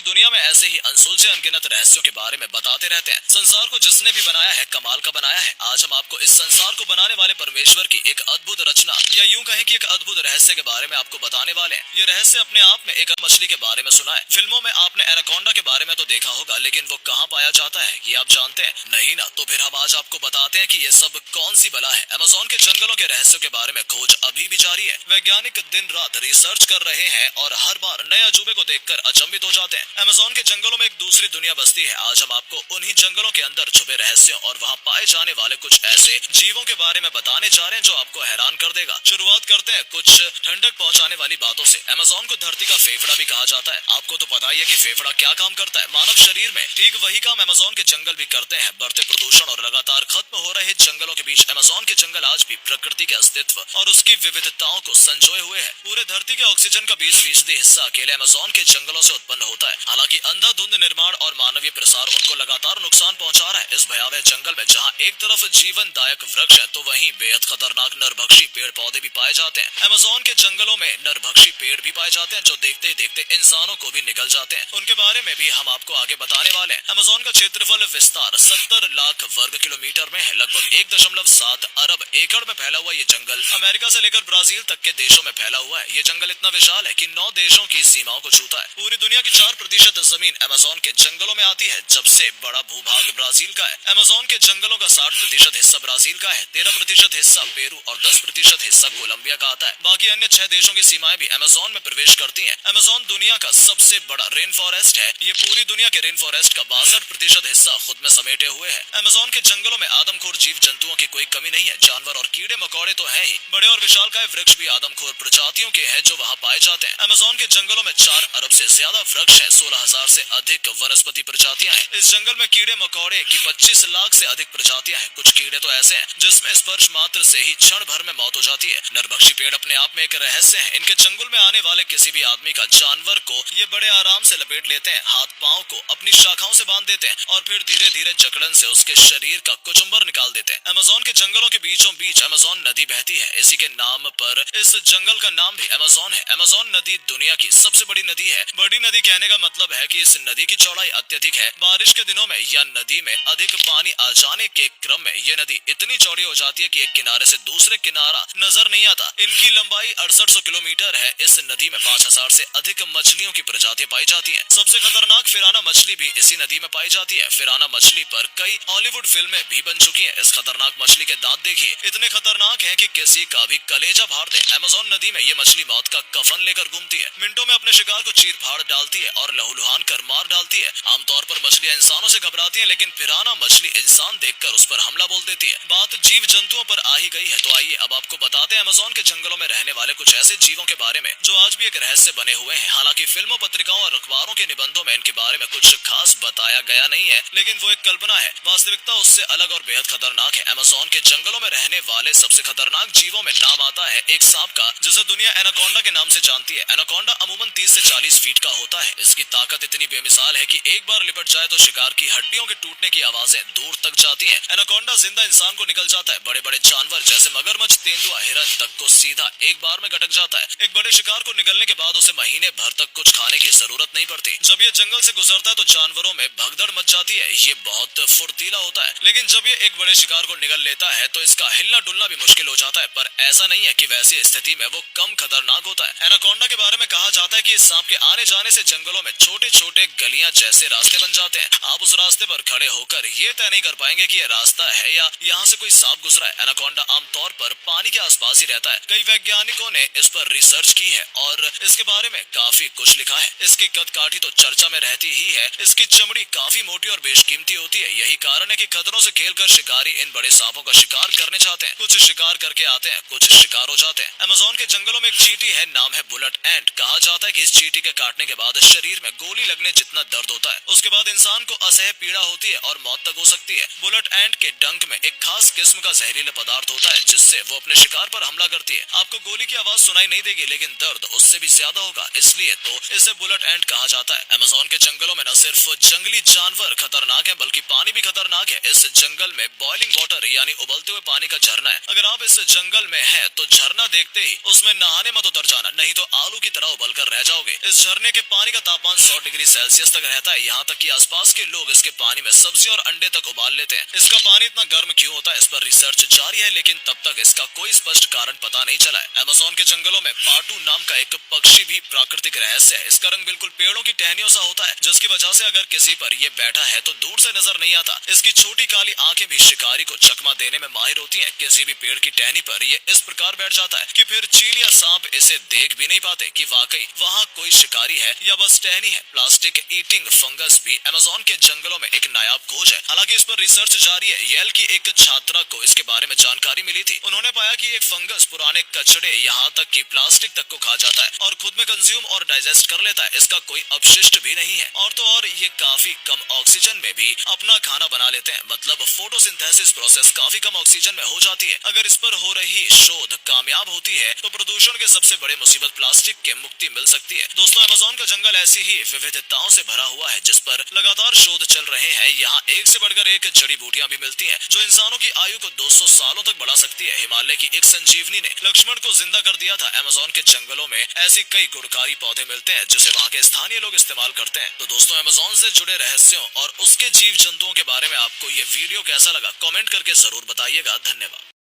क्योंकि दुनिया में ऐसे ही अनसुलझे अनगिनत रहस्यों के बारे में बताते रहते हैं। संसार को जिसने भी बनाया है कमाल का बनाया है। आज हम आपको इस संसार को बनाने वाले परमेश्वर की एक अद्भुत रचना या यूं कहें कि एक अद्भुत रहस्य के बारे में आपको बताने वाले हैं। ये रहस्य अपने आप में एक मछली के बारे में सुना है। फिल्मों में आपने एनाकोंडा के बारे में तो देखा होगा, लेकिन वो कहाँ पाया जाता है ये आप जानते हैं? नहीं ना? तो फिर हम आज आपको बताते हैं कि ये सब कौन सी बला है। अमेज़न के जंगलों के रहस्यों के बारे में खोज अभी भी जारी है। वैज्ञानिक दिन रात रिसर्च कर रहे हैं और हर बार नए अजूबे को देखकर अचंभित हो जाते हैं। अमेज़न के जंगलों में एक दूसरी दुनिया बसती है। आज हम आपको उन्हीं जंगलों के अंदर छुपे रहस्यों और वहाँ पाए जाने वाले कुछ ऐसे जीवों के बारे में बताने जा रहे हैं जो आपको हैरान कर देगा। शुरुआत करते हैं कुछ ठंडक पहुँचाने वाली बातों से। अमेज़न को धरती का फेफड़ा भी कहा जाता है। आपको तो पता ही है कि फेफड़ा क्या काम करता है मानव शरीर में। ठीक वही काम अमेज़न के जंगल भी करते हैं। बढ़ते प्रदूषण और लगातार खत्म हो रहे जंगलों के बीच अमेज़न के जंगल आज भी प्रकृति के अस्तित्व और उसकी विविधताओं को संजोए हुए है। पूरे धरती के ऑक्सीजन का 20% हिस्सा अकेले अमेज़न के जंगलों से उत्पन्न होता है। हालांकि अंधाधुंध निर्माण और मानवीय प्रसार उनको लगातार नुकसान पहुंचा रहा है। इस भयावह जंगल में जहां एक तरफ जीवनदायक वृक्ष है तो वहीं बेहद खतरनाक नरभक्षी पेड़ पौधे भी पाए जाते हैं। अमेज़न के जंगलों में नरभक्षी पेड़ भी पाए जाते हैं जो देखते ही देखते इंसानों को भी निगल जाते हैं। उनके बारे में भी हम आपको आगे बताने वाले हैं। अमेज़न का क्षेत्रफल विस्तार 70 लाख वर्ग किलोमीटर में है। लगभग 1.7 अरब एकड़ में फैला हुआ ये जंगल अमेरिका से लेकर ब्राजील तक के देशों में फैला हुआ है। ये जंगल इतना विशाल है कि 9 देशों की सीमाओं को छूता है। पूरी दुनिया की 4% जमीन अमेज़न के जंगलों में आती है। सबसे बड़ा भूभाग ब्राजील का है। अमेज़न के जंगलों का 60% हिस्सा ब्राजील का है, 13% हिस्सा पेरू और 10% हिस्सा कोलंबिया का आता है। बाकी अन्य 6 देशों की सीमाएं भी अमेज़न में प्रवेश करती हैं। अमेज़न दुनिया का सबसे बड़ा रेन फॉरेस्ट है। ये पूरी दुनिया के रेन फॉरेस्ट का 62% हिस्सा खुद में समेटे हुए है। अमेज़न के जंगलों में आदमखोर जीव जंतुओं की कोई कमी नहीं है। जानवर और कीड़े मकोड़े तो हैं ही, बड़े और विशालकाय वृक्ष भी आदमखोर प्रजातियों के हैं जो वहाँ पाए जाते हैं। अमेज़न के जंगलों में 4 अरब से ज्यादा वृक्ष हैं, 16,000 से अधिक वनस्पति प्रजातियां हैं। इस जंगल में कीड़े मकोड़े की 25 लाख से अधिक प्रजातियां हैं। कुछ कीड़े तो ऐसे हैं जिसमें स्पर्श मात्र से ही क्षण भर में मौत हो जाती है। नरभक्षी पेड़ अपने आप में एक रहस्य है। इनके चंगुल में आने वाले किसी भी आदमी का जानवर को ये बड़े आराम से लपेट लेते हैं, हाथ पाँव को अपनी शाखाओं से बांध देते हैं और फिर धीरे धीरे जकड़न से उसके शरीर का कुचुम्बर निकाल देते हैं। अमेज़न के जंगलों के बीचों बीच अमेज़न नदी बहती है। इसी के नाम पर इस जंगल का नाम भी अमेज़न है। अमेज़न नदी दुनिया की सबसे बड़ी नदी है। बड़ी नदी कहने का मतलब है कि इस नदी की चौड़ाई अत्यधिक है। बारिश के दिनों में या नदी में अधिक पानी आ जाने के क्रम में ये नदी इतनी चौड़ी हो जाती है कि एक किनारे से दूसरे किनारा नजर नहीं आता। इनकी लंबाई 6800 किलोमीटर है। इस नदी में 5000 से अधिक मछलियों की प्रजातियां पाई जाती हैं। सबसे खतरनाक फिराना मछली भी इसी नदी में पाई जाती है। फिराना मछली पर कई हॉलीवुड फिल्में भी बन चुकी हैं। इस खतरनाक मछली के दांत देखिए, इतने खतरनाक हैं कि किसी का भी कलेजा फाड़ दे। अमेज़न नदी में ये मछली मौत का कफन लेकर घूमती है। मिनटों में अपने शिकार को चीर फाड़ डालती है और लहूलुहान कर मार डालती है। आमतौर पर मछलियां इंसानों से घबराती हैं, लेकिन फिराना मछली इंसान देखकर उस पर हमला बोल देती है। बात जीव जंतुओं पर आ ही गई है तो आइए अब आपको बताते हैं अमेज़न के जंगलों में रहने वाले कुछ ऐसे जीवों के बारे में जो आज भी एक रहस्य बने हुए हैं। हालांकि फिल्मों, पत्रिकाओं और अखबारों के निबंधों में इनके बारे में कुछ खास बताया गया नहीं है, लेकिन वो एक कल्पना है। वास्तविकता उससे अलग और बेहद खतरनाक है। अमेज़न के जंगलों में रहने वाले सबसे खतरनाक जीवों में नाम आता है एक सांप का, जिसे दुनिया एनाकोंडा के नाम से जानती है। एनाकोंडा अमूमन 30 से 40 फीट का होता है। इसकी ताकत इतनी बेमिसाल है कि एक बार लिपट जाए तो शिकार की हड्डियों के टूटने की आवाजें दूर तक जाती हैं। एनाकोंडा जिंदा इंसान को निकल जाता है। बड़े बड़े जानवर जैसे मगरमच्छ, तेंदुआ, हिरन तक को सीधा एक बार में गटक जाता है। एक बड़े शिकार को निगलने के बाद उसे महीने भर तक कुछ खाने की जरूरत नहीं पड़ती। जब ये जंगल से गुजरता है तो जानवरों में भगदड़ मच जाती है। ये बहुत फुर्तीला होता है, लेकिन जब ये एक बड़े शिकार को निगल लेता है तो इसका हिलना डुलना भी मुश्किल हो जाता है। पर ऐसा नहीं है कि वैसी स्थिति में वो कम खतरनाक होता है। एनाकोंडा के बारे में कहा जाता है कि इस सांप के आने जाने से जंगलों में छोटे छोटे गलियां जैसे रास्ते बन जाते हैं। आप उस रास्ते पर खड़े होकर ये तय नहीं कर पाएंगे कि यह रास्ता है या यहाँ से कोई सांप गुजरा है। एनाकोंडा आमतौर पर पानी के आसपास ही रहता है। कई वैज्ञानिकों ने इस पर रिसर्च की है और इसके बारे में काफी कुछ लिखा है। इसकी कदकाठी तो चर्चा में रहती ही है। इसकी चमड़ी काफी मोटी और बेशकीमती होती है। यही कारण है कि खतरों से खेलकर शिकारी इन बड़े सांपों का शिकार करने चाहते हैं। कुछ शिकार करके आते हैं, कुछ शिकार हो जाते हैं। अमेज़न के जंगलों में एक चींटी है, नाम है बुलेट एंट। कहा जाता है कि इस चींटी के काटने के बाद शरीर में गोली लगने जितना दर्द होता है। उसके बाद इंसान को असह्य पीड़ा होती है और मौत तक हो सकती है। बुलेट एंट के डंक में एक खास किस्म का जहरीला पदार्थ होता है जिससे वो अपने शिकार पर हमला करती है। आपको गोली की आवाज सुनाई नहीं देगी, लेकिन दर्द उससे भी ज्यादा होगा, इसलिए तो इसे बुलेट एंट कहा जाता है। अमेज़न के जंगलों में न सिर्फ जंगली जानवर खतरनाक है बल्कि पानी भी खतरनाक है। इस जंगल में बॉइलिंग वाटर यानी उबलते हुए पानी का झरना है। अगर आप इस जंगल में हैं तो झरना देखते ही उसमें नहाने मत उतर जाना, नहीं तो आलू की तरह उबल कर रह जाओगे। इस झरने के पानी का तापमान तापमान 100 डिग्री सेल्सियस तक रहता है, यहाँ तक कि आसपास के लोग इसके पानी में सब्जी और अंडे तक उबाल लेते हैं। इसका पानी इतना गर्म क्यों होता है, इस पर रिसर्च जारी है, लेकिन तब तक इसका कोई स्पष्ट कारण पता नहीं चला है। अमेज़न के जंगलों में पाटू नाम का एक पक्षी भी प्राकृतिक रहस्य है। इसका रंग बिल्कुल पेड़ों की टहनियों सा होता है, जिसकी वजह से अगर किसी पर ये बैठा है तो दूर से नजर नहीं आता। इसकी छोटी काली आंखें भी शिकारी को चकमा देने में माहिर होती हैं। किसी भी पेड़ की टहनी पर ये इस प्रकार बैठ जाता है कि फिर चील या सांप इसे देख भी नहीं पाते कि वाकई वहाँ कोई शिकारी है या बस टहनी है। प्लास्टिक ईटिंग फंगस भी अमेज़न के जंगलों में एक नायाब खोज है। हालांकि इस पर रिसर्च जारी है। येल की एक छात्रा को इसके बारे में जानकारी मिली थी। उन्होंने पाया कि एक फंगस पुराने कचड़े यहाँ तक कि प्लास्टिक तक को खा जाता है और खुद में कंज्यूम और डाइजेस्ट कर लेता है। इसका कोई अपशिष्ट भी नहीं है। और तो और ये काफी कम ऑक्सीजन में भी अपना खाना बना लेते हैं। मतलब फोटोसिंथेसिस प्रोसेस काफी कम ऑक्सीजन में हो जाती है। अगर इस पर हो रही शोध कामयाब होती है तो प्रदूषण के सबसे बड़े मुसीबत प्लास्टिक के मुक्ति मिल सकती है। दोस्तों, अमेज़न का जंगल ऐसी ही विविधताओं से भरा हुआ है जिस पर लगातार शोध चल रहे हैं। यहाँ एक से बढ़कर एक जड़ी बूटियां भी मिलती हैं जो इंसानों की आयु को 200 सालों तक बढ़ा सकती है। हिमालय की एक संजीवनी ने लक्ष्मण को जिंदा कर दिया था। अमेज़न के जंगलों में ऐसी कई गुणकारी पौधे मिलते हैं जिसे वहाँ के स्थानीय लोग इस्तेमाल करते हैं। तो दोस्तों, अमेज़न से जुड़े रहस्यों और उसके जीव जंतुओं के बारे में आपको ये वीडियो कैसा लगा, कमेंट करके जरूर बताइएगा। धन्यवाद।